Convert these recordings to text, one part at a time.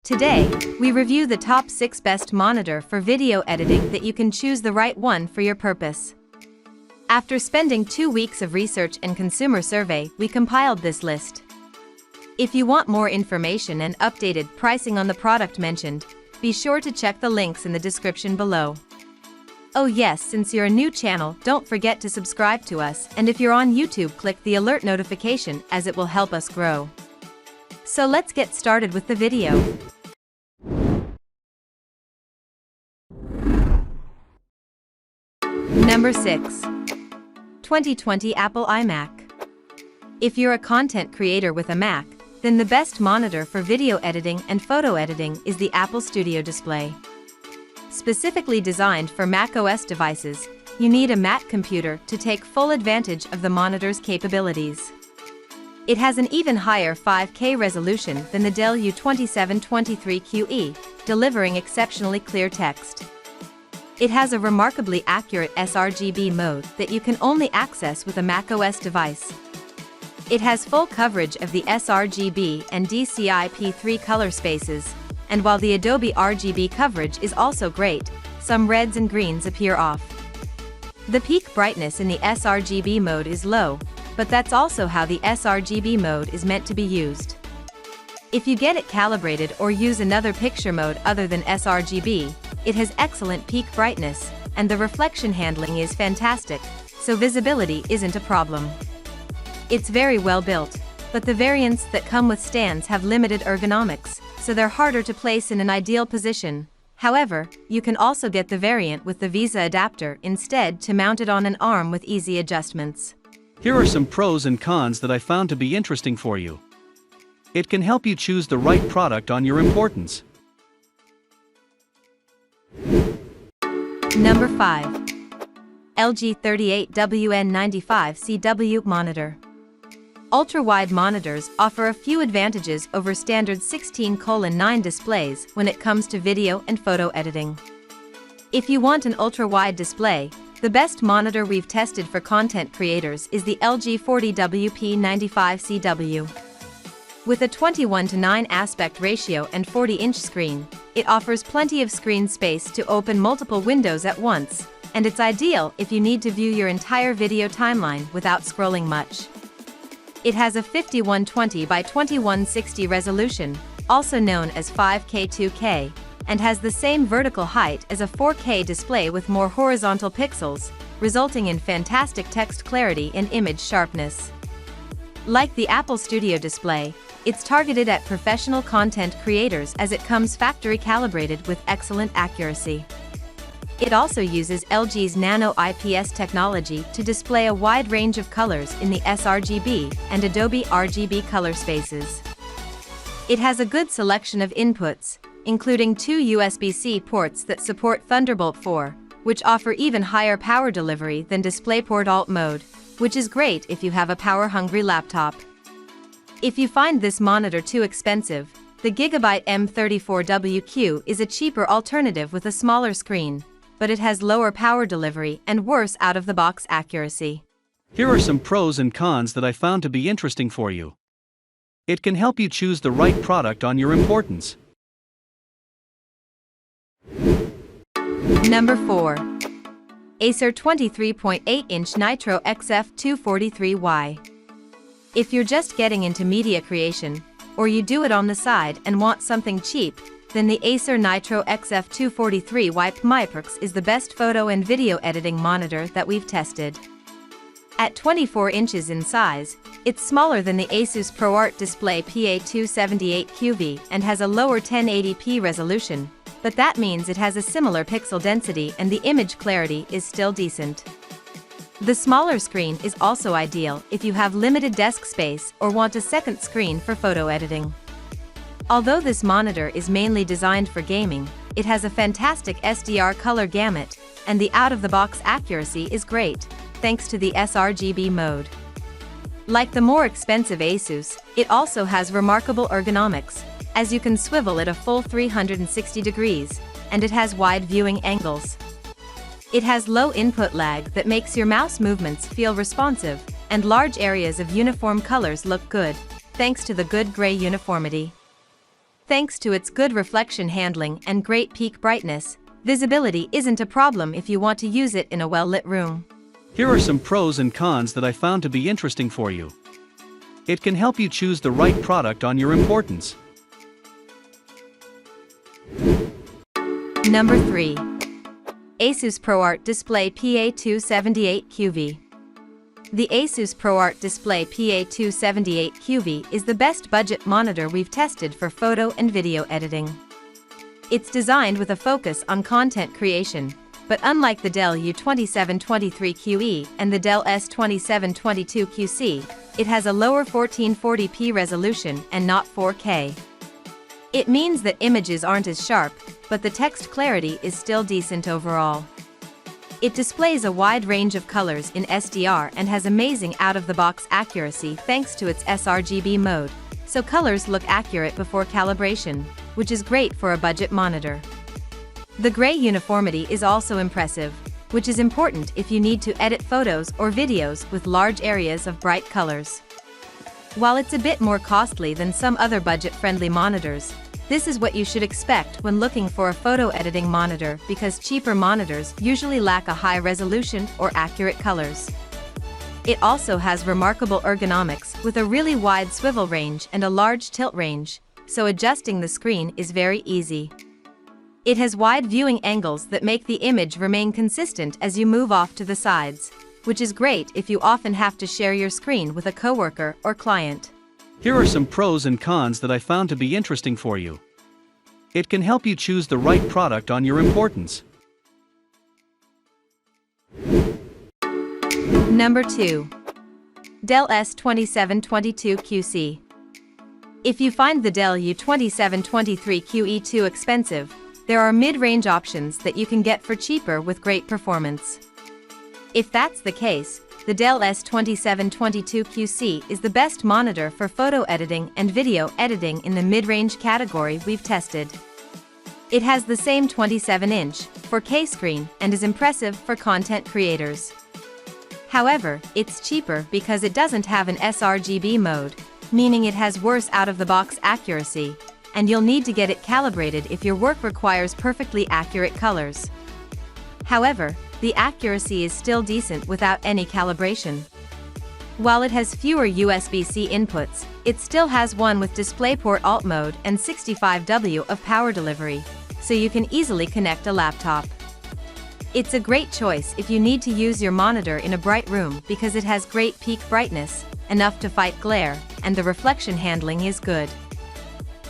Today, we review the top 6 best monitor for video editing that you can choose the right one for your purpose. After spending 2 weeks of research and consumer survey, we compiled this list. If you want more information and updated pricing on the product mentioned, be sure to check the links in the description below. Oh yes, since you're a new channel, don't forget to subscribe to us, and if you're on YouTube, click the alert notification as it will help us grow. So let's get started with the video. Number 6. 2020 Apple iMac. If you're a content creator with a Mac, then the best monitor for video editing and photo editing is the Apple Studio display. Specifically designed for macOS devices, you need a Mac computer to take full advantage of the monitor's capabilities. It has an even higher 5K resolution than the Dell U2723QE, delivering exceptionally clear text. It has a remarkably accurate sRGB mode that you can only access with a macOS device. It has full coverage of the sRGB and DCI-P3 color spaces, and while the Adobe RGB coverage is also great, some reds and greens appear off. The peak brightness in the sRGB mode is low, but that's also how the sRGB mode is meant to be used. If you get it calibrated or use another picture mode other than sRGB, it has excellent peak brightness, and the reflection handling is fantastic, so visibility isn't a problem. It's very well built, but the variants that come with stands have limited ergonomics, so they're harder to place in an ideal position. However, you can also get the variant with the Visa adapter instead to mount it on an arm with easy adjustments. Here are some pros and cons that I found to be interesting for you. It can help you choose the right product on your importance. Number 5. LG 38WN95CW monitor. Ultra-wide monitors offer a few advantages over standard 16:9 displays when it comes to video and photo editing. If you want an ultra-wide display, the best monitor we've tested for content creators is the LG 40WP95CW. With a 21:9 aspect ratio and 40-inch screen, it offers plenty of screen space to open multiple windows at once, and it's ideal if you need to view your entire video timeline without scrolling much. It has a 5120 by 2160 resolution, also known as 5K2K, and has the same vertical height as a 4K display with more horizontal pixels, resulting in fantastic text clarity and image sharpness. Like the Apple Studio display, it's targeted at professional content creators as it comes factory calibrated with excellent accuracy. It also uses LG's Nano IPS technology to display a wide range of colors in the sRGB and Adobe RGB color spaces. It has a good selection of inputs, including 2 USB-C ports that support Thunderbolt 4, which offer even higher power delivery than DisplayPort Alt mode, which is great if you have a power-hungry laptop. If you find this monitor too expensive, the Gigabyte M34WQ is a cheaper alternative with a smaller screen, but it has lower power delivery and worse out-of-the-box accuracy. Here are some pros and cons that I found to be interesting for you. It can help you choose the right product on your importance. Number 4. Acer 23.8-inch Nitro XF243Y. If you're just getting into media creation, or you do it on the side and want something cheap, then the Acer Nitro XF243Y Pbmiiprx is the best photo and video editing monitor that we've tested. At 24 inches in size, it's smaller than the ASUS ProArt display PA278QV and has a lower 1080p resolution, but that means it has a similar pixel density and the image clarity is still decent. The smaller screen is also ideal if you have limited desk space or want a second screen for photo editing. Although this monitor is mainly designed for gaming, it has a fantastic SDR color gamut, and the out-of-the-box accuracy is great, thanks to the sRGB mode. Like the more expensive ASUS, it also has remarkable ergonomics, as you can swivel it a full 360 degrees, and it has wide viewing angles. It has low input lag that makes your mouse movements feel responsive, and large areas of uniform colors look good, thanks to the good gray uniformity. Thanks to its good reflection handling and great peak brightness, visibility isn't a problem if you want to use it in a well-lit room. Here are some pros and cons that I found to be interesting for you. It can help you choose the right product on your importance. Number 3. ASUS ProArt Display PA278QV. The ASUS ProArt Display PA278QV is the best budget monitor we've tested for photo and video editing. It's designed with a focus on content creation, but unlike the Dell U2723QE and the Dell S2722QC, it has a lower 1440p resolution and not 4K. It means that images aren't as sharp, but the text clarity is still decent overall. It displays a wide range of colors in SDR and has amazing out-of-the-box accuracy thanks to its sRGB mode, so colors look accurate before calibration, which is great for a budget monitor. The gray uniformity is also impressive, which is important if you need to edit photos or videos with large areas of bright colors. While it's a bit more costly than some other budget-friendly monitors, this is what you should expect when looking for a photo editing monitor because cheaper monitors usually lack a high resolution or accurate colors. It also has remarkable ergonomics with a really wide swivel range and a large tilt range, so adjusting the screen is very easy. It has wide viewing angles that make the image remain consistent as you move off to the sides, which is great if you often have to share your screen with a coworker or client. Here are some pros and cons that I found to be interesting for you. It can help you choose the right product on your importance. Number 2. Dell S2722QC. If you find the Dell U2723QE too expensive, there are mid-range options that you can get for cheaper with great performance. If that's the case, the Dell S2722QC is the best monitor for photo editing and video editing in the mid-range category we've tested. It has the same 27-inch 4K screen and is impressive for content creators. However, it's cheaper because it doesn't have an sRGB mode, meaning it has worse out-of-the-box accuracy, and you'll need to get it calibrated if your work requires perfectly accurate colors. However, the accuracy is still decent without any calibration. While it has fewer USB-C inputs, it still has one with DisplayPort Alt mode and 65W of power delivery, so you can easily connect a laptop. It's a great choice if you need to use your monitor in a bright room because it has great peak brightness, enough to fight glare, and the reflection handling is good.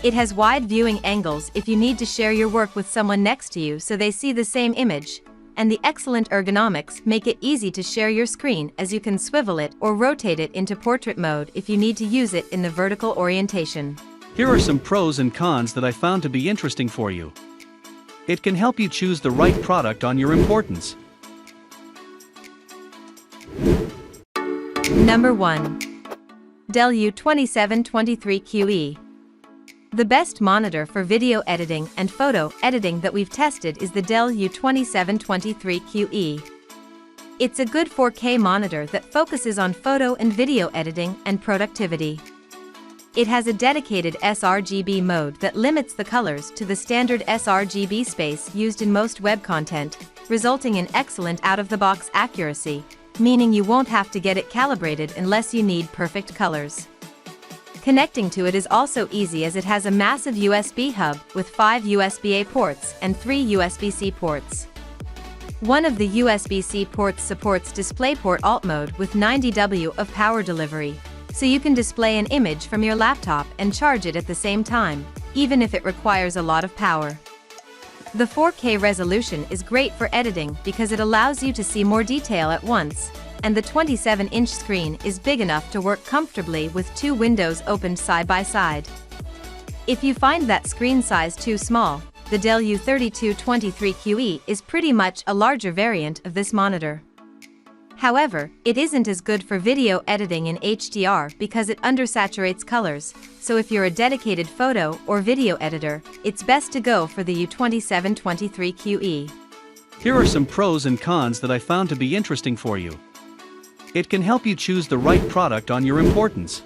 It has wide viewing angles if you need to share your work with someone next to you so they see the same image, and the excellent ergonomics make it easy to share your screen as you can swivel it or rotate it into portrait mode if you need to use it in the vertical orientation. Here are some pros and cons that I found to be interesting for you. It can help you choose the right product on your importance. Number 1. Dell U2723QE. The best monitor for video editing and photo editing that we've tested is the Dell U2723QE. It's a good 4K monitor that focuses on photo and video editing and productivity. It has a dedicated sRGB mode that limits the colors to the standard sRGB space used in most web content, resulting in excellent out-of-the-box accuracy, meaning you won't have to get it calibrated unless you need perfect colors. Connecting to it is also easy as it has a massive USB hub with 5 USB-A ports and 3 USB-C ports. One of the USB-C ports supports DisplayPort Alt mode with 90W of power delivery, so you can display an image from your laptop and charge it at the same time, even if it requires a lot of power. The 4K resolution is great for editing because it allows you to see more detail at once, and the 27-inch screen is big enough to work comfortably with 2 windows opened side by side. If you find that screen size too small, the Dell U3223QE is pretty much a larger variant of this monitor. However, it isn't as good for video editing in HDR because it undersaturates colors, so if you're a dedicated photo or video editor, it's best to go for the U2723QE. Here are some pros and cons that I found to be interesting for you. It can help you choose the right product on your importance.